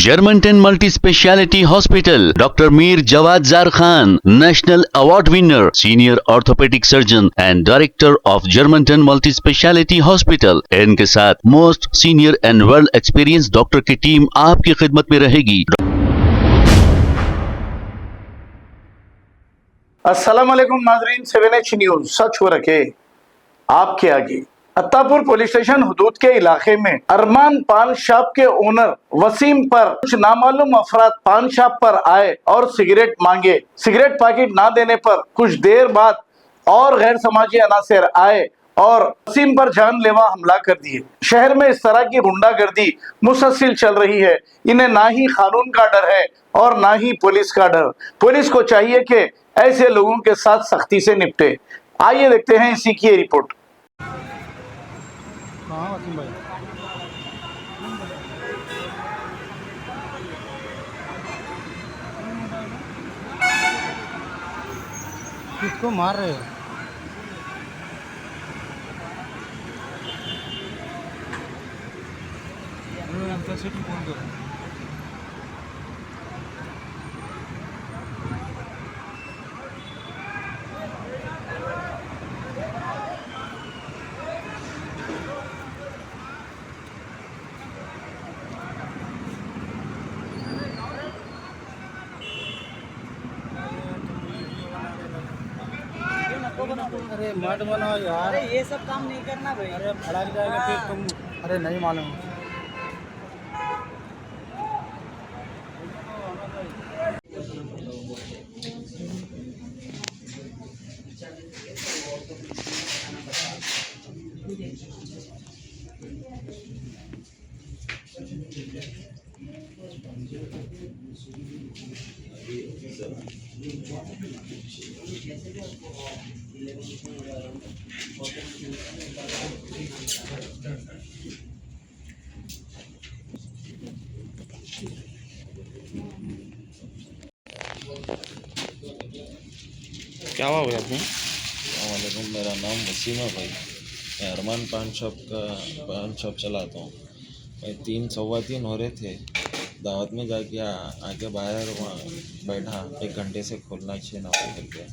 Germanton multi speciality hospital, doctor Mir Jawad jar Khan, national award winner, senior orthopaedic surgeon and director of Germanton multi speciality hospital. इनके साथ most senior and well experience doctor की team आपकी खिदमत में रहेगी। अस्सलाम वालेकुम नाजरीन, 7H न्यूज सच हो रखे आपके आगे। अत्तापुर पुलिस स्टेशन हुदूद के इलाके में अरमान पान शॉप के ओनर वसीम पर कुछ नामालूम अफराद पान शॉप पर आए और सिगरेट मांगे। सिगरेट पैकेट ना देने पर कुछ देर बाद और गैर समाजी अनासर आए और वसीम पर जानलेवा हमला कर दिए। शहर में इस तरह की गुंडागर्दी मुसलसल चल रही है। इन्हें ना ही कानून का डर है और ना ही पुलिस का डर। पुलिस को चाहिए कि ऐसे लोगों के साथ सख्ती से निपटे। आइए देखते हैं इसी की रिपोर्ट। किसको मार रहे हो? फोन करो। अरे मत बनाओ यार, ये सब काम नहीं करना भाई। अरे फड़क जाएगा फिर तुम। अरे नहीं मालूम। क्या हुआ भाई आपने? वालेकुम, मेरा नाम वसीम है भाई। मैं अरमान पान शॉप चलाता हूँ। मैं 3:15 हो रहे थे, दावत में जाके आके बाहर वहाँ बैठा। 1 घंटे से खोलना चाहिए ना करके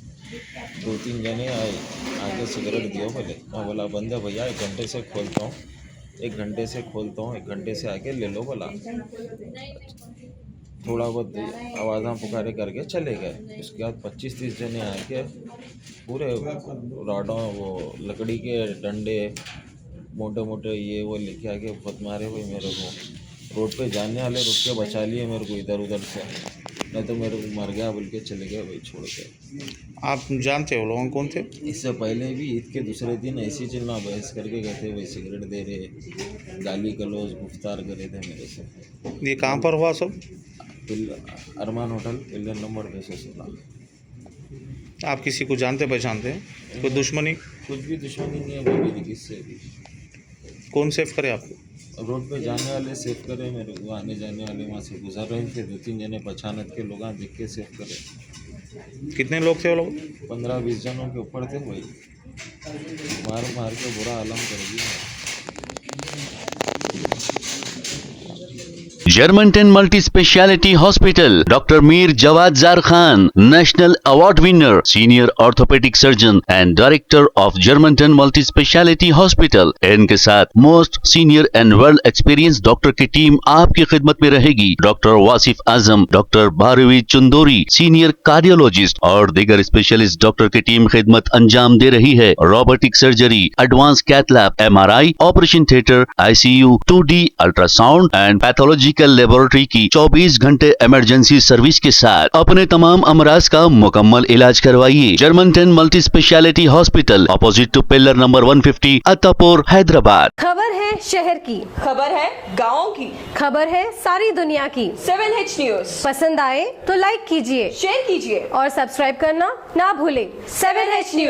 2-3 जने आए, आके सिगरेट दियो बोले। मैं बोला बंद है भैया, 1 घंटे से खोलता हूँ, 1 घंटे से खोलता हूँ, 1 घंटे से आके ले लो बोला। थोड़ा बहुत आवाज़ां पुकारे करके चले गए। उसके बाद 25-30 जने आके पूरे राडों वो लकड़ी के डंडे मोटे मोटे ये वो लेके आके बहुत मारे हुए मेरे को। रोड पे जाने वाले रुक के बचा लिए मेरे को इधर उधर से, नहीं तो मेरे को मर गया बोल के चले गए भाई छोड़ के। आप जानते हो लोग कौन थे? इससे पहले भी ईद के दूसरे दिन ऐसी चिल्ला बहस करके गए थे भाई, सिगरेट दे रहे, गाली गलौज गुफ्तार करे थे मेरे से। ये कहाँ पर हुआ सब? अरमान होटल, पिल्लर नंबर 216। आप किसी को जानते पहचानते हैं? कोई दुश्मनी? कुछ भी दुश्मनी नहीं है भाई मेरी किससे भी। कौन सेफ करे आपको? रोड पे जाने वाले सेफ करे मेरे को, आने जाने वाले वहाँ से गुजर रहे थे 2-3 जने पहचानत के लोग देख के सेफ करे। कितने लोग थे वो लोग? 15-20 जनों के ऊपर थे भाई। मार मार के बुरा आलम कर दिया। Germanton multi speciality hospital, doctor Mir Jawad jar Khan, national award winner, senior orthopaedic surgeon and director of Germanton multi speciality hospital. इनके साथ most senior and well experience doctor की टीम आपकी खिदमत में रहेगी। Doctor Wasif Azam, doctor Bharvi Chandori, senior cardiologist और दीगर स्पेशलिस्ट डॉक्टर की टीम खिदमत अंजाम दे रही है। Robotic surgery, advance cath lab, MRI, operation theatre, ICU, 2D ultrasound and pathological laboratory की 24 घंटे इमरजेंसी सर्विस के साथ अपने तमाम अमराज का मुकम्मल इलाज करवाइए। Germanton multi speciality hospital, opposite to pillar number 150, Attapur, Hyderabad. खबर है शहर की, खबर है गाँव की, खबर है सारी दुनिया की। 7H न्यूज पसंद आए तो लाइक कीजिए, शेयर कीजिए और सब्सक्राइब करना ना भूलें। 7H news.